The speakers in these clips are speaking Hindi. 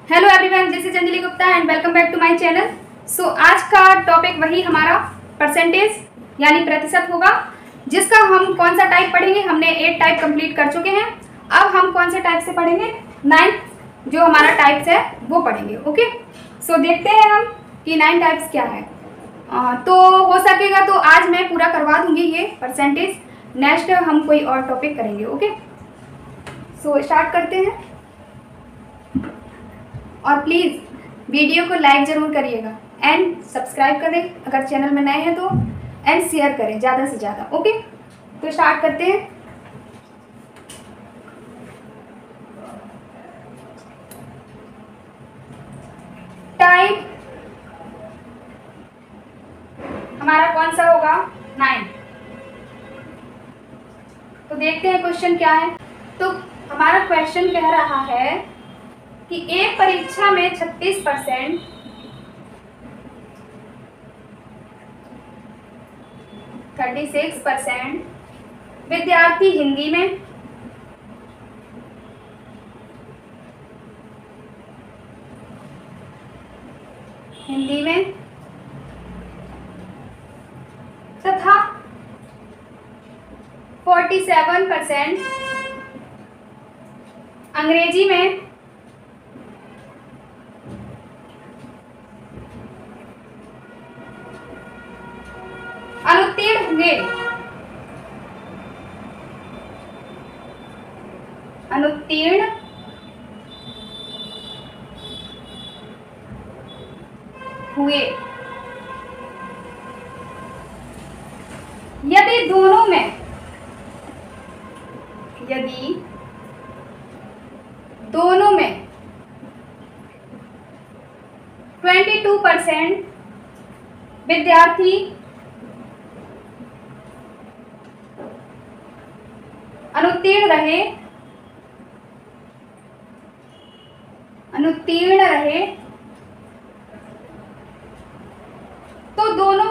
Hello everyone, this is Anjali Gupta and welcome back to my channel. So आज का टॉपिक वही हमारा परसेंटेज यानी प्रतिशत होगा, जिसका हम कौन सा टाइप पढ़ेंगे। हमने 8 टाइप कंप्लीट कर चुके हैं। अब हम कौन से टाइप से पढ़ेंगे, 9 जो हमारा टाइप्स है वो पढ़ेंगे। ओके, सो देखते हैं हम कि 9 टाइप्स क्या है। तो हो सकेगा तो आज मैं पूरा करवा दूंगी ये परसेंटेज। नेक्स्ट हम कोई और टॉपिक करेंगे। ओके, सो स्टार्ट करते हैं। और प्लीज़ वीडियो को लाइक ज़रूर करिएगा एंड सब्सक्राइब करें अगर चैनल में नए हैं तो, एंड शेयर करें ज़्यादा से ज़्यादा। ओके, तो स्टार्ट करते हैं। टाइप हमारा कौन सा होगा, 9। तो देखते हैं क्वेश्चन क्या है। तो हमारा क्वेश्चन कह रहा है कि एक परीक्षा में 36% विद्यार्थी हिंदी में, तथा 47% अंग्रेजी में अनुत्तीर्ण हुए। यदि दोनों में 22% विद्यार्थी अनुत्तीर्ण रहे तो दोनों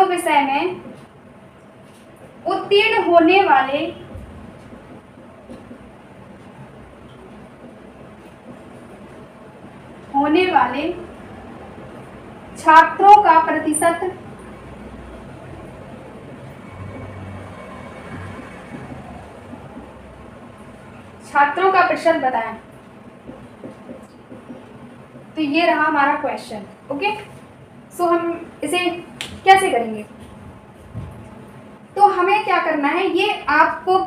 विषय में उत्तीर्ण होने वाले छात्रों का प्रतिशत बताएं। तो ये रहा हमारा क्वेश्चन। ओके, सो हम इसे कैसे करेंगे। तो हमें क्या करना है, ये आपको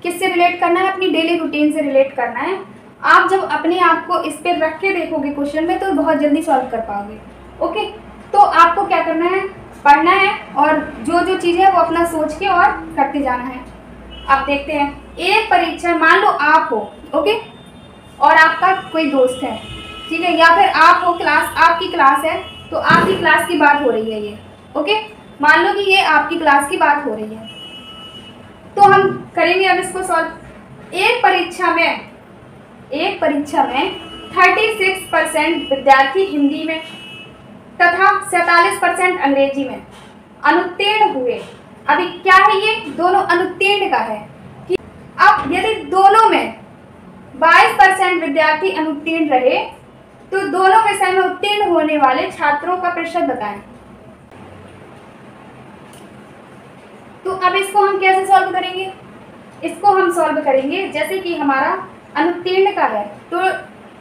किससे रिलेट करना है, अपनी डेली रूटीन से रिलेट करना है। आप जब अपने आप को इस पर रख के देखोगे क्वेश्चन में तो बहुत जल्दी सॉल्व कर पाओगे। ओके, तो आपको क्या करना है, पढ़ना है और जो जो चीज़ें है वो अपना सोच के और करते जाना है। आप देखते हैं, एक परीक्षा, मान लो आप हो, ओके, और आपका कोई दोस्त है, ठीक है, या फिर आप हो, आपकी क्लास है, तो आपकी क्लास की बात हो रही है ये। ओके, मान लो कि ये आपकी क्लास की बात हो रही है, तो हम करेंगे अब इसको सॉल्व। एक परीक्षा में 36% विद्यार्थी हिंदी में तथा 47% अंग्रेजी में अनुत्तीर्ण हुए। अभी क्या है, ये दोनों अनुत्तीर्ण का है कि अब यदि दोनों में 22% विद्यार्थी अनुत्तीर्ण रहे तो दोनों विषय में उत्तीर्ण होने वाले छात्रों का प्रतिशत बताएं। तो अब इसको हम कैसे सॉल्व करेंगे, इसको हम सॉल्व करेंगे जैसे कि हमारा अनुत्तीर्ण का है तो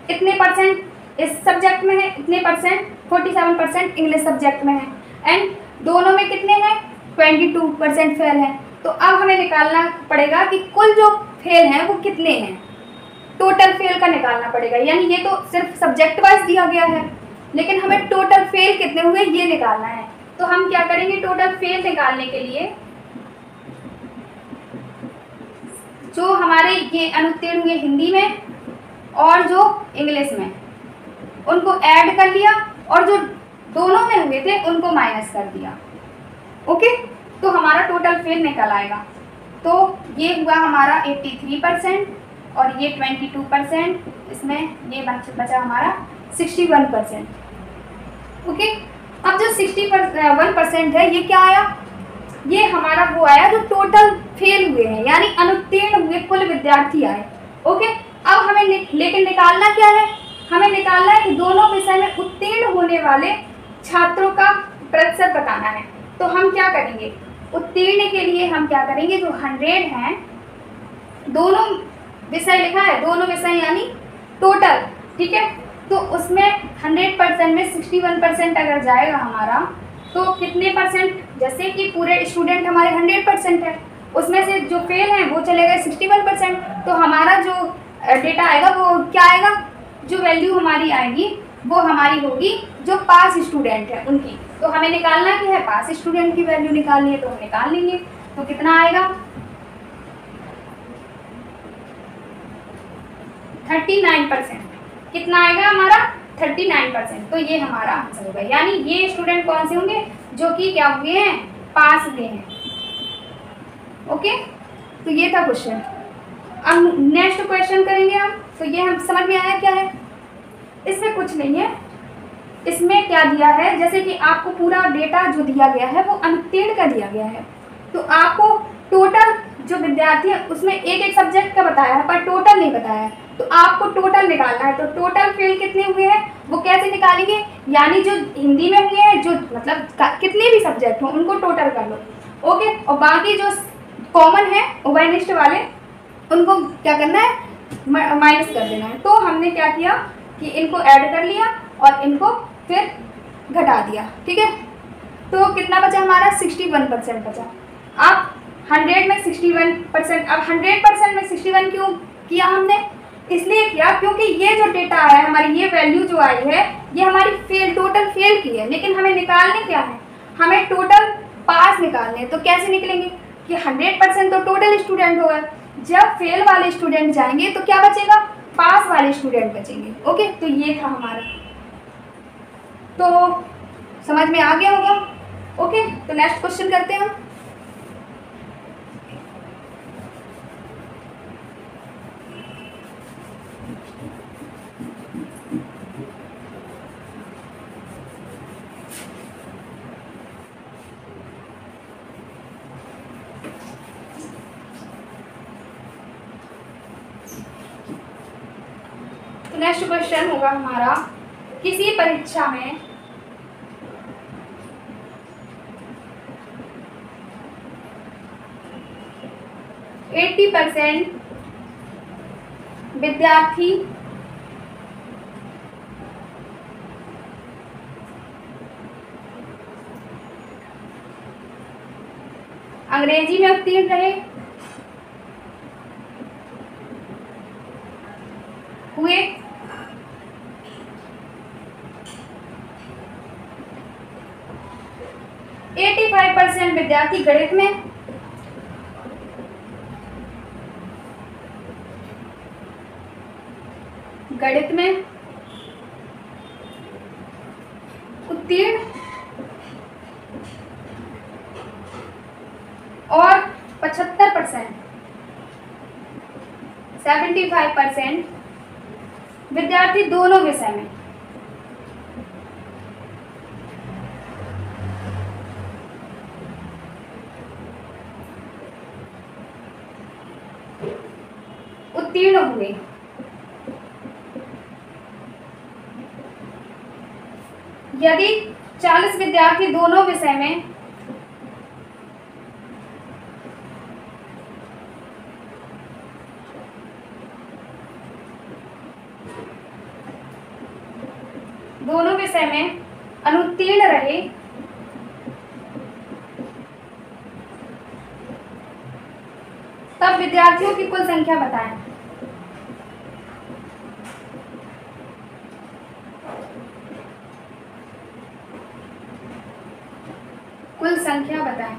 इतने परसेंट इस सब्जेक्ट में है, इतने परसेंट 47% इंग्लिश सब्जेक्ट में है, एंड दोनों में कितने हैं, 22% फेल हैं। तो अब हमें निकालना पड़ेगा कि कुल जो फेल हैं वो कितने हैं, टोटल फेल का निकालना पड़ेगा। यानी ये तो सिर्फ सब्जेक्ट वाइज दिया गया है, लेकिन हमें टोटल फेल कितने हुए ये निकालना है। तो हम क्या करेंगे, टोटल फेल निकालने के लिए जो हमारे ये अनुत्तीर्ण हुए हिंदी में और जो इंग्लिश में, उनको ऐड कर लिया और जो दोनों में हुए थे उनको माइनस कर दिया। ओके, तो हमारा टोटल फेल निकल आएगा। तो ये हुआ हमारा 83% और ये 22%, इसमें ये बचा हमारा 61%। ओके, अब जो 61% है ये क्या आया, ये हमारा वो आया जो जो टोटल फेल हुए हैं यानी अनुत्तीर्ण हुए कुल विद्यार्थी आए। ओके, अब हमें लेकिन निकालना क्या है, हमें निकालना है कि दोनों विषय में उत्तीर्ण होने वाले छात्रों का प्रतिशत बताना है। तो हम क्या करेंगे, उत्तीर्ण के लिए हम क्या करेंगे, जो 100 हैं, दोनों विषय लिखा है, दोनों विषय यानी टोटल, ठीक है, तो उसमें 100% में 61% अगर जाएगा हमारा तो कितने परसेंट, जैसे कि पूरे स्टूडेंट हमारे 100% है, उसमें से जो फेल हैं वो चले गए 61%, तो हमारा जो डेटा आएगा वो क्या आएगा, जो वैल्यू हमारी आएगी वो हमारी होगी जो पास स्टूडेंट है उनकी। तो हमें निकालना क्या है, पास स्टूडेंट की वैल्यू निकालनी है, तो हम निकाल लेंगे। तो कितना आएगा, 39%। कितना आएगा हमारा, 39%। तो ये हमारा आंसर होगा, यानी ये स्टूडेंट कौन से होंगे, जो कि क्या हुए हैं, पास हुए हैं। ओके, तो ये था क्वेश्चन। अब नेक्स्ट क्वेश्चन करेंगे हम। तो ये हम समझ में आया क्या है, इसमें कुछ नहीं है, इसमें क्या दिया है, जैसे कि आपको पूरा डेटा जो दिया गया है वो अनुत्तीर्ण का दिया गया है, तो आपको टोटल जो विद्यार्थी है उसमें एक एक सब्जेक्ट का बताया है पर टोटल नहीं बताया है, तो आपको टोटल निकालना है। तो टोटल फेल कितने हुए हैं वो कैसे निकालेंगे, यानी जो हिंदी में हुए हैं, जो मतलब कितने भी सब्जेक्ट हो उनको टोटल कर लो। ओके, और बाकी जो कॉमन है उभयनिष्ठ वाले उनको क्या करना है, माइनस कर देना है। तो हमने क्या किया कि इनको ऐड कर लिया और इनको फिर घटा दिया, ठीक है। तो कितना बचा हमारा, 61% बचा। अब 100 में 61%, अब 100% में 61 क्यों किया हमने, इसलिए किया क्योंकि ये जो डेटा आया है हमारी, ये वैल्यू जो आई है ये हमारी फेल, टोटल फेल की है, लेकिन हमें निकालने क्या है, हमें टोटल पास निकालने। तो कैसे निकलेंगे कि 100% तो टोटल स्टूडेंट होगा, जब फेल वाले स्टूडेंट जाएंगे तो क्या बचेगा, पास वाले स्टूडेंट बचेंगे। ओके, तो ये था हमारा, तो समझ में आ गया होगा। ओके, तो नेक्स्ट क्वेश्चन करते हैं हम। नेक्स्ट क्वेश्चन होगा हमारा, किसी परीक्षा में %80 विद्यार्थी अंग्रेजी में उत्तीर्ण रहे हुए, 85% विद्यार्थी गणित में, उत्तीर्ण और 75% विद्यार्थी दोनों विषय में। उत्तीर्ण हुए। यदि 40 विद्यार्थी दोनों विषय में अनुत्तीर्ण रहे तब विद्यार्थियों की कुल संख्या बताएं। कुल संख्या बताएं।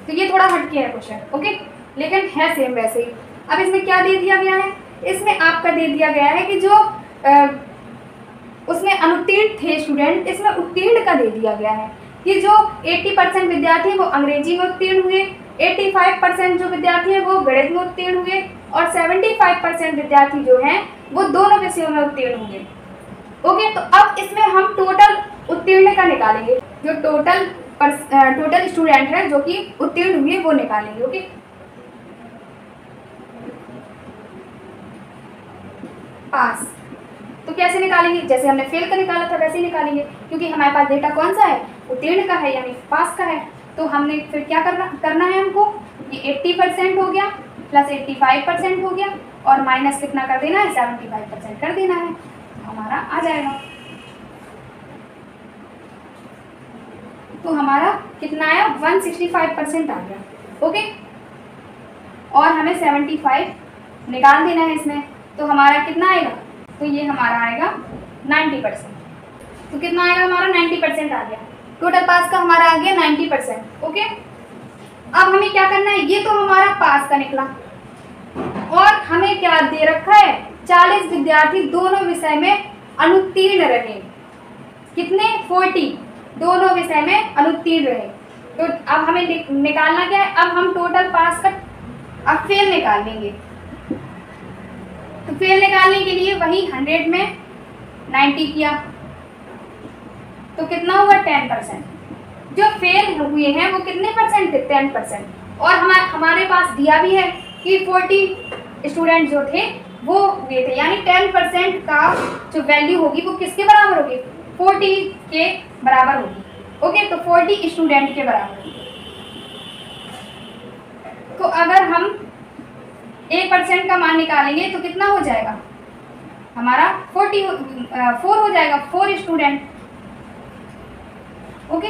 तो ये थोड़ा हटके है क्वेश्चन, ओके, लेकिन है सेम वैसे ही। अब इसमें क्या दे दिया गया है, इसमें आपका दे दिया गया है कि जो उसमें अनुत्तीर्ण थे स्टूडेंट, इसमें उत्तीर्ण का दे दिया गया है कि जो 80% विद्यार्थी वो अंग्रेजी में उत्तीर्ण हुए, 85% जो विद्यार्थी हैं वो गणित में उत्तीर्ण हुए और 75% विद्यार्थी जो हैं वो दोनों विषयों में उत्तीर्ण हुए। ओके, तो अब इसमें हम टोटल उत्तीर्ण का निकालेंगे, जो टोटल स्टूडेंट है जो कि उत्तीर्ण हुए वो निकालेंगे। ओके, पास तो कैसे निकालेंगे, जैसे हमने फेल का निकाला था वैसे ही निकालेंगे, क्योंकि हमारे पास डेटा कौन सा है, उत्तीर्ण का है, यानी पास का है। तो हमने फिर क्या करना है हमको, ये 80% हो गया प्लस 85% हो गया और माइनस कितना कर देना है, 75% कर देना है, हमारा आ जाएगा। तो हमारा कितना आया, 165% आ गया। ओके, और हमें 75 निकाल देना है इसमें, तो हमारा कितना आएगा, तो ये हमारा आएगा 90%। तो कितना आएगा हमारा, 90% आ गया। टोटल पास का हमारा आ गया 90%। ओके, अब हमें क्या करना है, ये तो हमारा पास का निकला और हमें क्या दे रखा है, 40 विद्यार्थी दोनों विषय में अनुत्तीर्ण रहे। कितने, 40 दोनों विषय में अनुत्तीर्ण रहे। तो अब हमें निकालना क्या है, अब हम टोटल पास का अब फेल निकाल लेंगे। तो फेल निकालने के लिए वही 100 में 90 किया तो कितना हुआ, 10%। जो फेल हुए हैं वो कितने परसेंट थे, 10%। और हमारे पास दिया भी है कि 40 स्टूडेंट जो थे वो हुए थे, यानी 10% का जो वैल्यू होगी वो किसके बराबर होगी, 40 के बराबर होगी। ओके, तो 40 स्टूडेंट के बराबर होगी। तो अगर हम 1% का मान निकालेंगे तो कितना हो जाएगा हमारा, 4 हो जाएगा, 4 स्टूडेंट। ओके,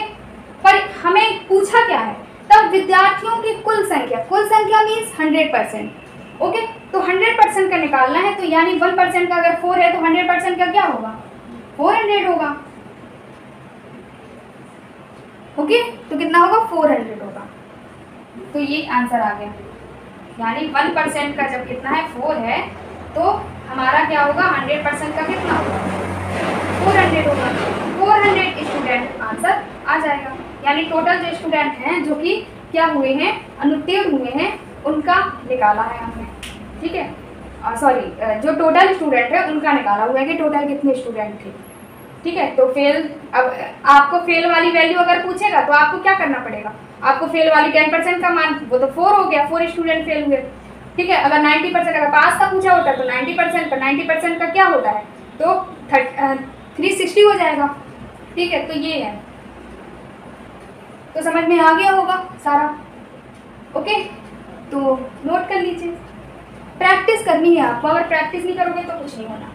पर हमें पूछा क्या है, तब विद्यार्थियों की कुल संख्या मीन्स 100%। ओके, तो 100% का निकालना है, तो यानी 1% का अगर 4 है तो 100% का क्या होगा, 400 होगा। ओके, तो कितना होगा, 400 होगा। तो ये आंसर आ गया, यानी 1% का जब कितना है, 4 है, तो हमारा क्या होगा, 100% का कितना होगा, 400 होगा। 400 स्टूडेंट आंसर आ जाएगा, यानी टोटल जो स्टूडेंट हैं जो कि क्या हुए हैं, अनुत्तीर्ण हुए हैं, उनका निकाला है हमने। ठीक है, सॉरी, जो टोटल स्टूडेंट है उनका निकाला हुआ है कि टोटल कितने स्टूडेंट थे। ठीक है, तो फेल, अब आपको फेल वाली वैल्यू अगर पूछेगा तो आपको क्या करना पड़ेगा, आपको फेल वाली 10% का मान, वो तो 4 हो गया, 4 स्टूडेंट फेल हुए। ठीक है, अगर 90% अगर पास का पूछा होता है तो 90% का क्या होता है, तो 360 हो जाएगा। ठीक है, तो ये है, तो समझ में आ गया होगा सारा। ओके, तो नोट कर लीजिए, प्रैक्टिस करनी है आपको, अगर प्रैक्टिस नहीं करोगे तो कुछ नहीं होना।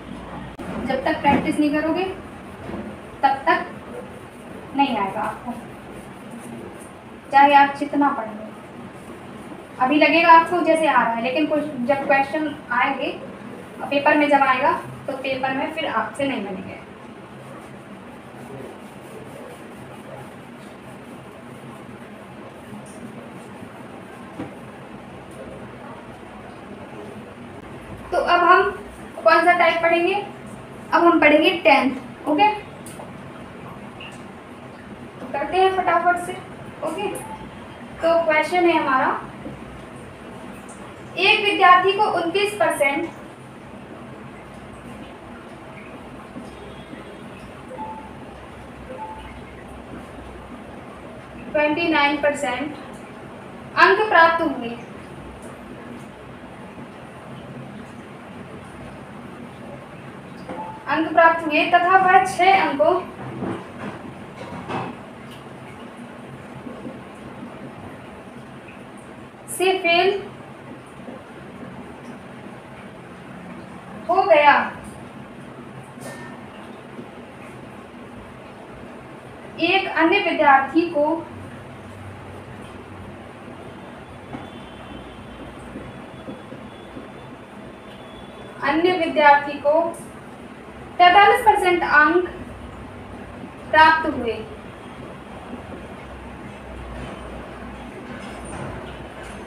जब तक प्रैक्टिस नहीं करोगे तब तक नहीं आएगा आपको, चाहे आप जितना पढ़ लो। अभी लगेगा आपको जैसे आ रहा है, लेकिन कुछ जब क्वेश्चन आएंगे पेपर में, जब आएगा तो पेपर में फिर आपसे नहीं बनेंगे। तो अब हम कौन सा टाइप पढ़ेंगे, अब हम पढ़ेंगे 10th। ओके, तो करते हैं फटाफट से। ओके, तो क्वेश्चन है हमारा, एक विद्यार्थी को 29% अंक प्राप्त हुए। तथा वह 6 अंकों से फेल हो गया। एक अन्य विद्यार्थी को अन्य विद्यार्थी को 43% अंक प्राप्त हुए।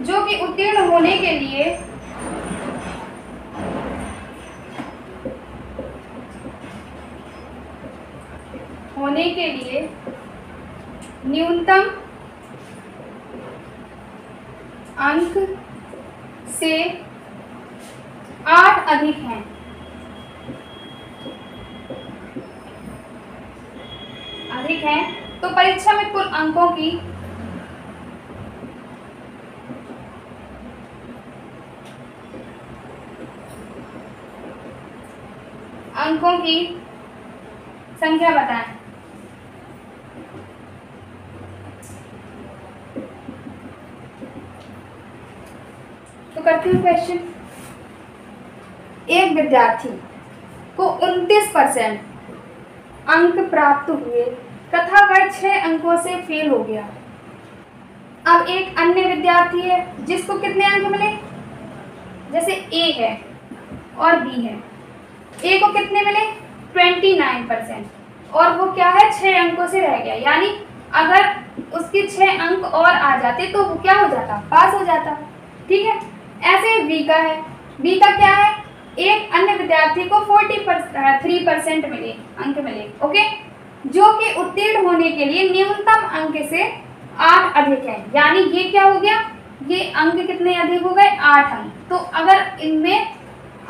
जो कि उत्तीर्ण होने के लिए न्यूनतम अंक से 8 अधिक हैं। अधिक हैं तो परीक्षा में कुल अंकों की संख्या बताएं। तो करती हूँ क्वेश्चन। एक विद्यार्थी को 29% अंक प्राप्त हुए तथा वह 6 अंकों से फेल हो गया। अब एक अन्य विद्यार्थी है जिसको कितने अंक मिले, जैसे ए है और बी है। ए को कितने मिले 29% और वो क्या है 6 अंकों से रह गया, यानी अगर उसके 6 अंक और आ जाते तो वो क्या हो जाता, पास हो जाता। ठीक है। ऐसे बी का है, बी का क्या है, एक अन्य विद्यार्थी को 43% मिले अंक मिले, ओके, जो कि उत्तीर्ण होने के लिए न्यूनतम अंक से 8 अधिक है। यानी ये क्या हो गया, ये अंक कितने अधिक हो गए 8 अंक। तो अगर इनमें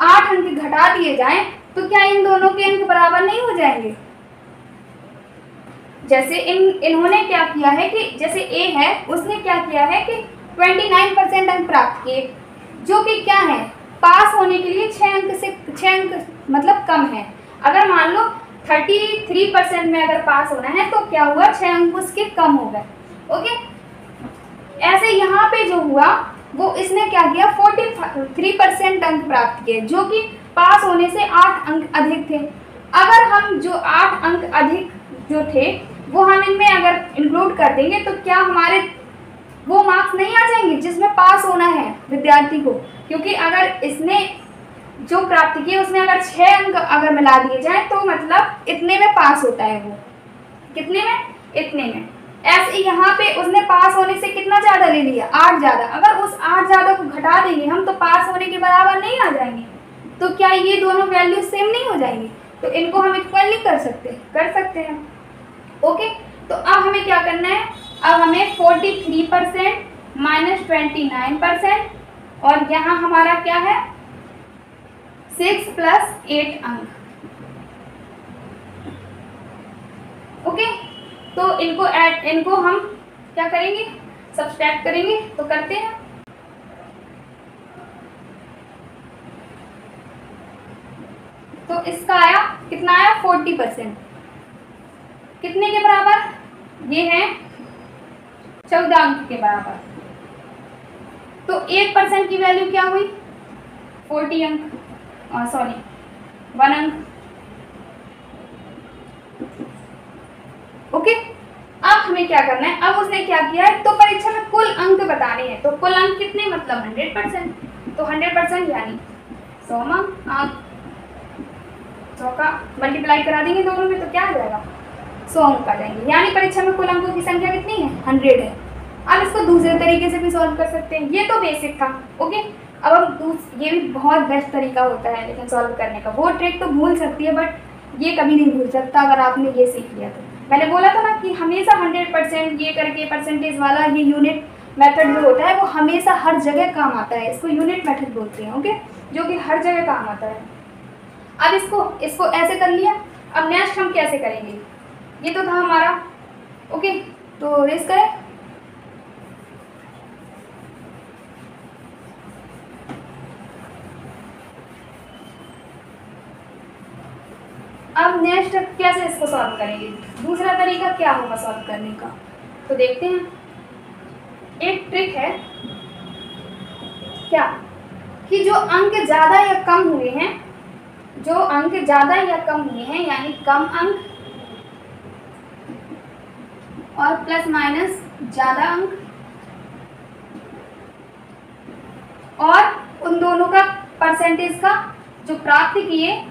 8 अंक घटा दिए जाएं तो क्या इन दोनों के अंक बराबर नहीं हो जाएंगे। जैसे इन्होंने क्या किया है कि जैसे ए है उसने क्या किया है कि 29% अंक प्राप्त किए, जो कि क्या है पास होने के लिए 6 अंक मतलब कम है। अगर मान लो 33% में अगर पास होना है तो क्या हुआ 6 अंक उसके कम हो गए, ओके। ऐसे यहाँ पे जो हुआ वो इसने क्या किया 43% अंक प्राप्त किए, जो कि पास होने से 8 अंक अधिक थे। अगर हम जो 8 अंक अधिक जो थे वो हम इनमें अगर इंक्लूड कर देंगे तो क्या हमारे वो मार्क्स नहीं आ जाएंगे जिसमें पास होना है विद्यार्थी को, क्योंकि अगर इसने जो प्राप्त किए उसमें अगर 6 अंक अगर मिला दिए जाए तो मतलब इतने में पास होता है वो, कितने में, इतने में। ऐसे यहाँ पे उसने पास होने से कितना ज़्यादा ले लिया 8 ज़्यादा, अगर उस 8 ज़्यादा को घटा देंगे हम तो पास होने के बराबर नहीं आ जाएंगे। तो क्या ये दोनों वैल्यू सेम नहीं हो जाएंगी, तो इनको हम इक्वली कर सकते हैं, ओके। तो अब हमें क्या करना है, अब हमें 43% माइनस 29% और यहाँ हमारा क्या है 6 प्लस 8 अंक, ओके। तो इनको हम क्या करेंगे सब्सट्रैक्ट करेंगे, तो करते हैं। तो इसका आया कितना आया 40%, कितने के बराबर, ये है 14 अंक के बराबर। तो 1% की वैल्यू क्या हुई 40 अंक, सॉरी 1 अंक, ओके। अब हमें क्या करना है, अब उसने क्या किया है तो परीक्षा में कुल अंक बताने हैं, तो कुल अंक कितने मतलब 100%, तो 100% यानी 100 अंक, 100 का मल्टीप्लाई करा देंगे दोनों में तो क्या आ जाएगा 100 अंक आ जाएंगे, यानी परीक्षा में कुल अंकों की संख्या कितनी है 100 है। अब इसको दूसरे तरीके से भी सॉल्व कर सकते हैं, ये तो बेसिक था, ओके। अब हम ये भी बहुत बेस्ट तरीका होता है लेकिन सॉल्व करने का, वो ट्रिक तो भूल सकती है बट ये कभी नहीं भूल सकता अगर आपने ये सीख लिया तो। मैंने बोला था ना कि हमेशा 100% ये करके परसेंटेज वाला ये यूनिट मेथड जो होता है वो हमेशा हर जगह काम आता है, इसको यूनिट मेथड बोलते हैं, ओके, जो कि हर जगह काम आता है। अब इसको ऐसे कर लिया, अब नेक्स्ट हम कैसे करेंगे, ये तो था हमारा, ओके। तो रेस करें, अब नेक्स्ट कैसे इसको सॉल्व करेंगे, दूसरा तरीका क्या होगा सॉल्व करने का, तो देखते हैं। एक ट्रिक है क्या कि जो अंक ज़्यादा या कम हुए हैं, जो अंक ज़्यादा या कम हुए हैं यानी कम अंक और प्लस माइनस ज़्यादा अंक, और उन दोनों का परसेंटेज का जो प्राप्त किए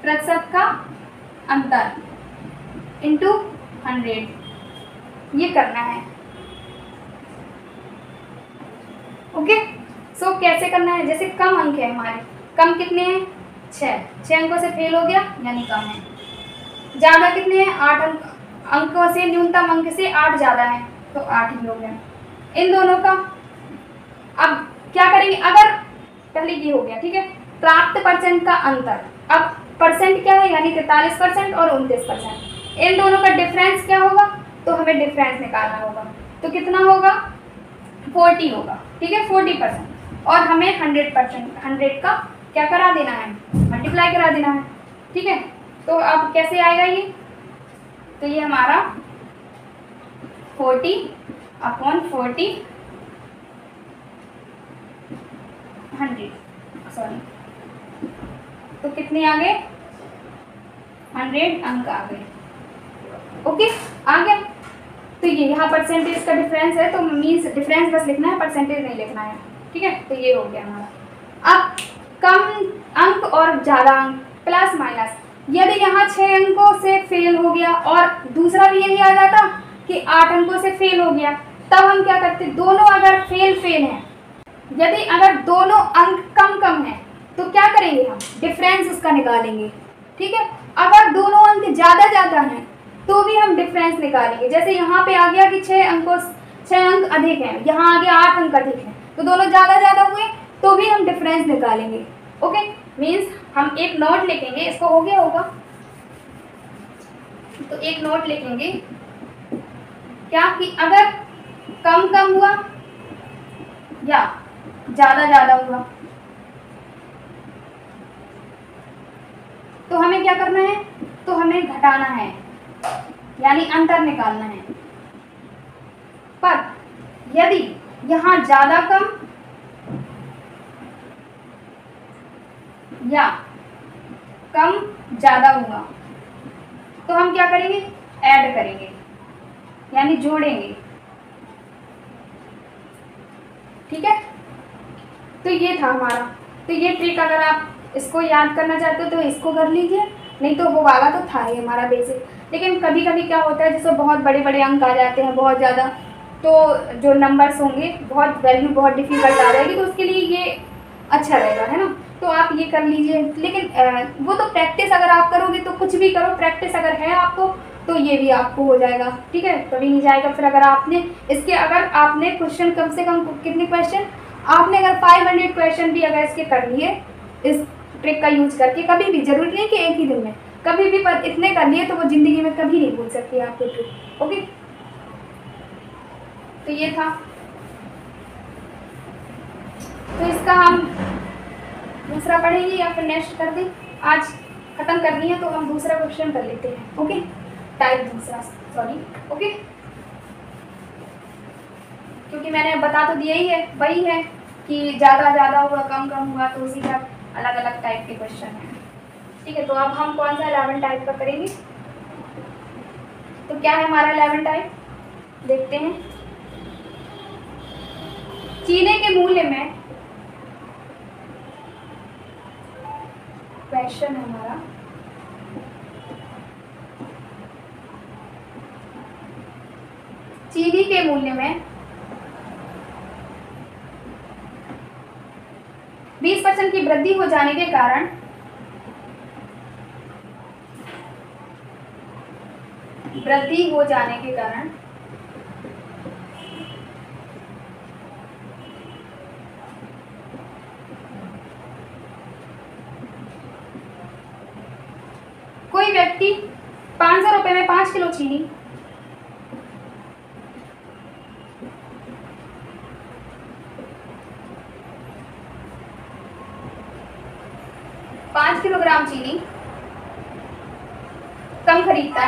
प्रतिशत का अंतर इंटू 100, ये करना है, ओके। सो कैसे करना है, जैसे कम अंक है हमारे, कम कितने हैं 6 अंकों से फेल हो गया यानी कम है, ज़्यादा कितने हैं 8 अंकों से, न्यूनतम अंक से 8 ज़्यादा है तो 8 ही हो गया इन दोनों का। अब क्या करेंगे, अगर पहले ये हो गया ठीक है, प्राप्त परसेंट का अंतर, अब परसेंट क्या है, यानी 43% और 29%। इन दोनों का डिफरेंस क्या होगा, तो हमें डिफरेंस निकालना होगा। तो कितना होगा, 40 होगा, ठीक है, 40%। और हमें 100 का क्या करा देना है, मल्टीप्लाई करा देना है, ठीक है। तो अब कैसे आएगा ये, तो ये हमारा 40/40 100, सॉरी, तो कितने आ गए, 100 अंक आ गए। ओके, आ गया। तो ये यहाँ परसेंटेज का डिफरेंस है, तो मीन्स डिफरेंस बस लिखना है, परसेंटेज नहीं लिखना है, ठीक है। तो ये हो गया हमारा। अब कम अंक और ज़्यादा अंक, प्लस माइनस, यदि यहाँ 6 अंकों से फेल हो गया और दूसरा भी यही आ जाता कि 8 अंकों से फेल हो गया, तब हम क्या करते, दोनों अगर फेल हैं, यदि अगर दोनों अंक कम कम हैं तो क्या करेंगे, हम डिफरेंस उसका निकालेंगे, ठीक है। अगर दोनों अंक ज़्यादा हैं तो भी हम डिफरेंस निकालेंगे। जैसे यहाँ पे आ गया कि 6 अंक अधिक हैं, यहाँ आ गया 8 अंक अधिक हैं, तो दोनों ज़्यादा हुए तो भी हम डिफरेंस निकालेंगे। ओके, मीन्स हम एक नोट लिखेंगे, इसको हो गया होगा, तो एक नोट लिखेंगे क्या कि अगर कम हुआ या ज़्यादा हुआ तो हमें क्या करना है, तो हमें घटाना है, यानी अंतर निकालना है। पर यदि यहाँ ज़्यादा कम या कम ज़्यादा हुआ तो हम क्या करेंगे, ऐड करेंगे, यानी जोड़ेंगे, ठीक है। तो ये था हमारा। तो ये ट्रिक अगर आप इसको याद करना चाहते हो तो इसको कर लीजिए, नहीं तो वो वाला तो था ही हमारा बेसिक। लेकिन कभी कभी क्या होता है, जैसे बहुत बड़े अंक आ जाते हैं, बहुत ज़्यादा, तो जो नंबर्स होंगे बहुत वैल्यू बहुत डिफिकल्ट आ जाएगी, तो उसके लिए ये अच्छा रहेगा, है ना। तो आप ये कर लीजिए। लेकिन वो तो प्रैक्टिस अगर आप करोगे तो कुछ भी करो, प्रैक्टिस अगर है आपको तो ये भी आपको हो जाएगा, ठीक है, कभी नहीं जाएगा। फिर अगर आपने क्वेश्चन कम से कम कितने क्वेश्चन आपने अगर 500 क्वेश्चन भी अगर इसके कर लिए इस ट्रिक का यूज करके, कभी भी, जरूरी नहीं कि एक ही दिन में, कभी भी, पर इतने कर लिए तो वो ज़िंदगी में कभी नहीं भूल सकती आपके ट्रिक। ओके, तो ये था। तो इसका हम दूसरा पढ़ेंगे या फिर नेक्स्ट कर दें, आज खत्म कर दिए तो हम दूसरा क्वेश्चन कर लेते हैं। ओके, टाइप दूसरा, सॉरी, ओके, क्योंकि मैंने बता तो दिया ही है, वही है कि ज़्यादा हुआ, कम हुआ, तो उसी का अलग अलग टाइप के क्वेश्चन हैं, ठीक है। तो अब हम कौन सा 11 टाइप का करेंगे, तो क्या है हमारा 11 टाइप, देखते हैं। चीनी के मूल्य में, क्वेश्चन है हमारा, चीनी के मूल्य में 20% की वृद्धि हो जाने के कारण कोई व्यक्ति 500 रुपए में 5 किलो चीनी, 5 किलोग्राम चीनी कम खरीदता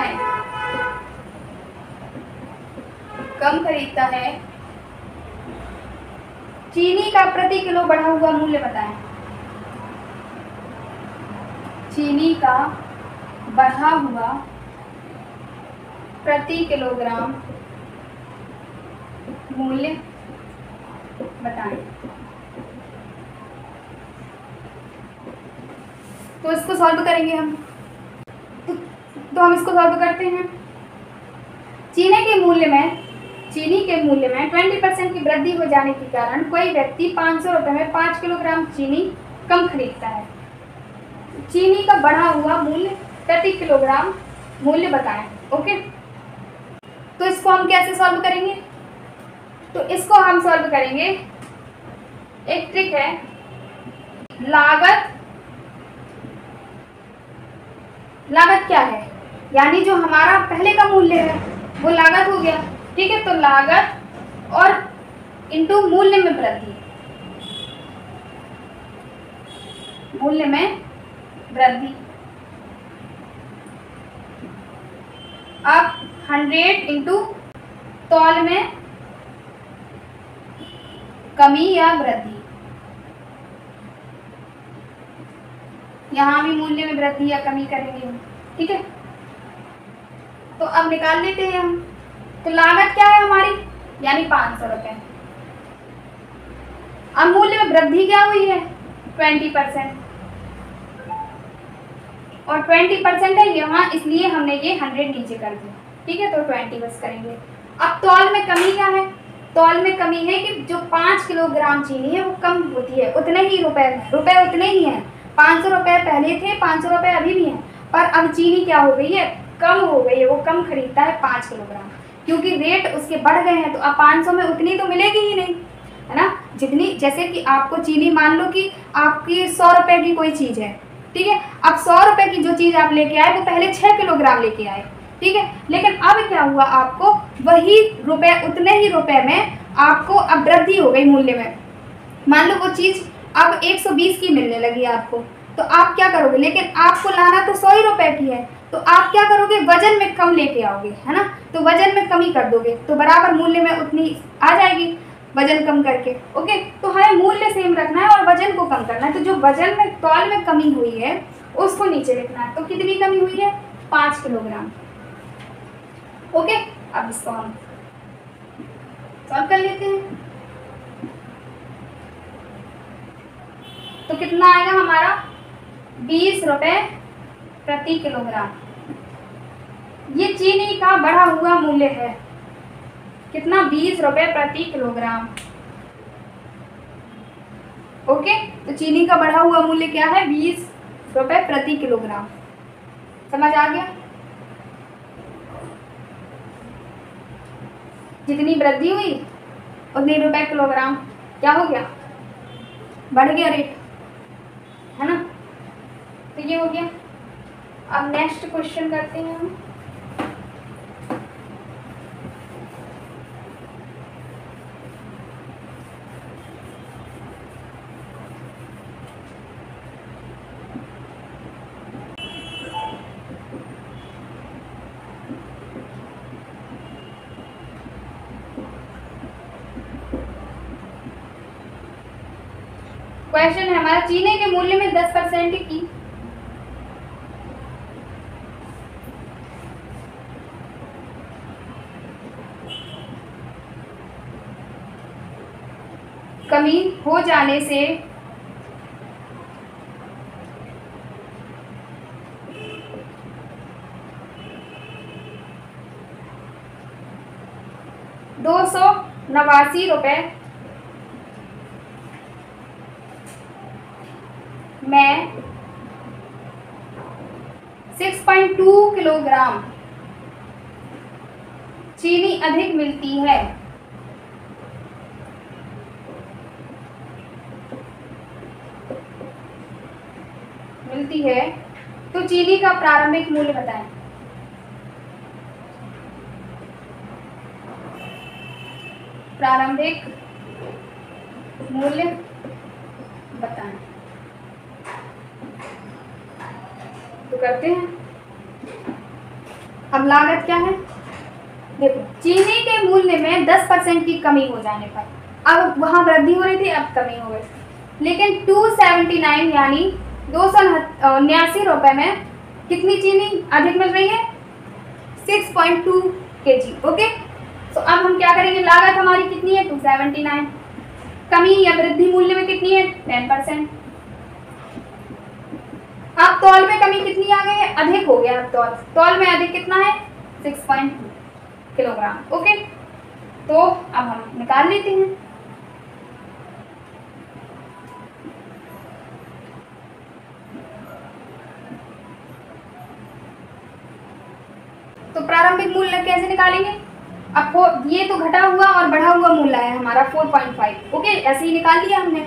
है, चीनी का प्रति किलो बढ़ा हुआ मूल्य बताएं। चीनी का बढ़ा हुआ प्रति किलोग्राम मूल्य बताएं। तो इसको सॉल्व करेंगे हम। तो हम इसको सॉल्व करते हैं। चीनी के मूल्य में 20% की वृद्धि हो जाने के कारण कोई व्यक्ति 500 रुपये में 5 किलोग्राम चीनी कम खरीदता है। चीनी का बढ़ा हुआ मूल्य प्रति किलोग्राम मूल्य बताएं। ओके, तो इसको हम कैसे सॉल्व करेंगे? तो इसको हम सॉल्व करेंगे, एक ट्रिक है, लागत लागत क्या है, यानी जो हमारा पहले का मूल्य है वो लागत हो गया। ठीक है, तो लागत और इनटू मूल्य में वृद्धि, मूल्य में वृद्धि। अब 100 इंटू तौल में कमी या वृद्धि, यहाँ भी मूल्य में वृद्धि या कमी करेंगे हम। ठीक है, तो अब निकाल लेते हैं हम। तो लागत क्या है हमारी, यानी 500 रुपये। अब मूल्य में वृद्धि क्या हुई है, 20%, और 20% है यहाँ, इसलिए हमने ये 100 नीचे कर दिया। ठीक है, तो 20 बस करेंगे। अब तौल में कमी क्या है, तौल में कमी है कि जो 5 किलोग्राम चीनी है वो कम होती है, उतने ही रुपए उतने ही हैं। 500 रुपये पहले थे, 500 रुपये अभी भी हैं, पर अब चीनी क्या हो गई है, कम हो गई है, वो कम खरीदता है 5 किलोग्राम, क्योंकि रेट उसके बढ़ गए हैं। तो अब 500 में उतनी तो मिलेगी ही नहीं, है ना। जितनी, जैसे कि आपको चीनी, मान लो कि आपकी 100 रुपये की कोई चीज़ है, ठीक है, अब 100 रुपये की जो चीज़ आप लेके आए वो पहले 6 किलोग्राम लेके आए, ठीक है, लेकिन अब क्या हुआ, आपको वही रुपए, उतने ही रुपए में आपको अब वृद्धि हो गई मूल्य में। मान लो वो चीज़ अब 120 की मिलने लगी आपको, तो आप क्या करोगे, लेकिन आपको लाना तो 100 ही रुपये की है, तो आप क्या करोगे, वजन में कम लेके आओगे, है ना, तो वजन में कमी कर दोगे, तो बराबर मूल्य में उतनी आ जाएगी, वजन कम करके। ओके, तो हमें मूल्य सेम रखना है और वजन को कम करना है। तो जो वजन में, तौल में कमी हुई है उसको नीचे लिखना है। तो कितनी कमी हुई है, 5 किलोग्राम। ओके, अब इसको हम सॉल्व कर लेते हैं। तो कितना आएगा हमारा, 20 रुपये प्रति किलोग्राम। ये चीनी का बढ़ा हुआ मूल्य है, कितना, 20 रुपये प्रति किलोग्राम। ओके, तो चीनी का बढ़ा हुआ मूल्य क्या है, 20 रुपये प्रति किलोग्राम। समझ आ गया। जितनी वृद्धि हुई उतने रुपए किलोग्राम क्या हो गया, बढ़ गया रेट, है ना। तो ये हो गया। अब नेक्स्ट क्वेश्चन करते हैं हम। क्वेश्चन है हमारा, चीनी के मूल्य में 10% की कमी हो जाने से ₹289 में 6.2 किलोग्राम चीनी अधिक मिलती है। तो चीनी का प्रारंभिक मूल्य बताएं। प्रारंभिक मूल्य बताएं। तो करते हैं। अब लागत क्या है, देखो चीनी के मूल्य में 10% की कमी हो जाने पर, अब वहां वृद्धि हो रही थी, अब कमी हो गई, लेकिन 279 यानी 279 रुपए में कितनी चीनी अधिक मिल रही है, 6.2 kg। ओके, तो अब हम क्या करेंगे, लागत हमारी कितनी है 279, कमी या वृद्धि मूल्य में कितनी है 10%। अब तौल में कमी कितनी आ गई है, अधिक हो गया। अब तौल में अधिक कितना है 6.2 किलोग्राम। ओके, तो अब हम निकाल लेते हैं। तो प्रारंभिक मूल्य कैसे निकालेंगे, अब ये तो घटा हुआ और बढ़ा हुआ मूल्य है हमारा 4.5। ओके, ऐसे ही निकाल लिया हमने।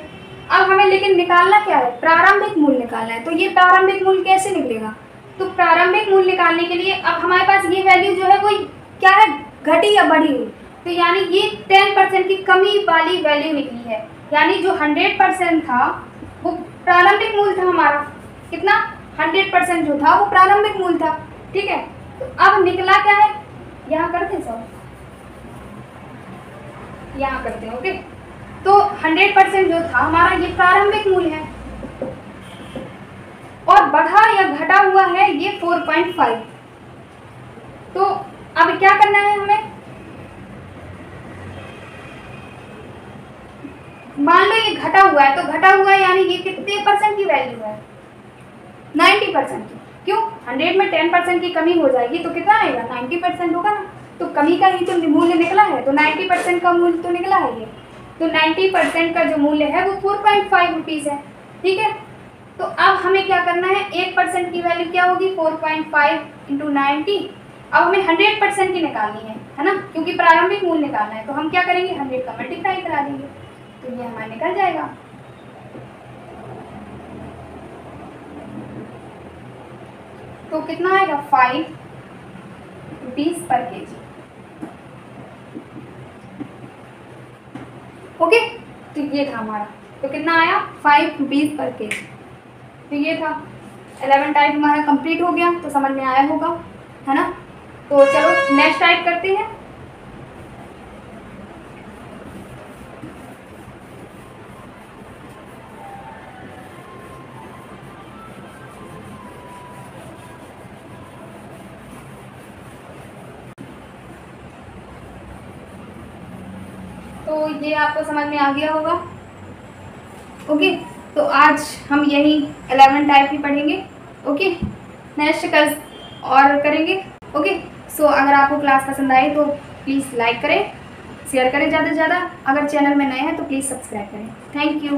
अब हमें लेकिन निकालना क्या है, प्रारंभिक मूल्य निकालना है। तो ये प्रारंभिक मूल्य कैसे निकलेगा, तो प्रारंभिक मूल्य निकालने के लिए अब हमारे पास ये वैल्यू जो है वो क्या है, घटी या बढ़ी हुई, तो यानी ये 10% की कमी वाली वैल्यू निकली है। यानी जो 100% था वो प्रारंभिक मूल्य था हमारा, कितना 100% जो था वो प्रारंभिक मूल्य था, ठीक है। तो अब निकला क्या है, यहाँ करते हैं सॉल्व, यहाँ करते हैं, ओके। तो 100% जो था हमारा ये प्रारंभिक मूल्य है और बढ़ा या घटा हुआ है ये 4.5। तो अब क्या करना है हमें, मान लो ये घटा हुआ है, तो घटा हुआ है यानी ये कितने परसेंट की वैल्यू है, 90% की। क्यों, 100 में 10% की कमी हो जाएगी तो कितना आएगा, 90% होगा ना। तो कमी का ही तो मूल्य निकला है, तो 90% का मूल्य तो निकला है ये। तो 90% का जो मूल्य है वो 4.5 रुपीज़ है, ठीक है। तो अब हमें क्या करना है, 1% की वैल्यू क्या होगी, 4.5 × 90। अब हमें 100% की निकालनी है ना, क्योंकि प्रारंभिक मूल्य निकालना है। तो हम क्या करेंगे, 100 का मल्टीप्लाई करा देंगे, तो ये हमारा निकल जाएगा। तो कितना आएगा, 5 रुपीज़ पर केजी, ओके। तो ये था हमारा, तो कितना आया, 5 रुपीज़ पर केजी। तो ये था 11 टाइप हमारा कंप्लीट हो गया, तो समझ में आया होगा, है ना। तो चलो नेक्स्ट टाइप करते हैं। तो ये आपको समझ में आ गया होगा, ओके। तो आज हम यही 11 टाइप ही पढ़ेंगे, ओके। नेक्स्ट कल और करेंगे, ओके। सो अगर आपको क्लास पसंद आए तो प्लीज़ लाइक करें, शेयर करें ज़्यादा से ज़्यादा। अगर चैनल में नए हैं तो प्लीज़ सब्सक्राइब करें। Thank you.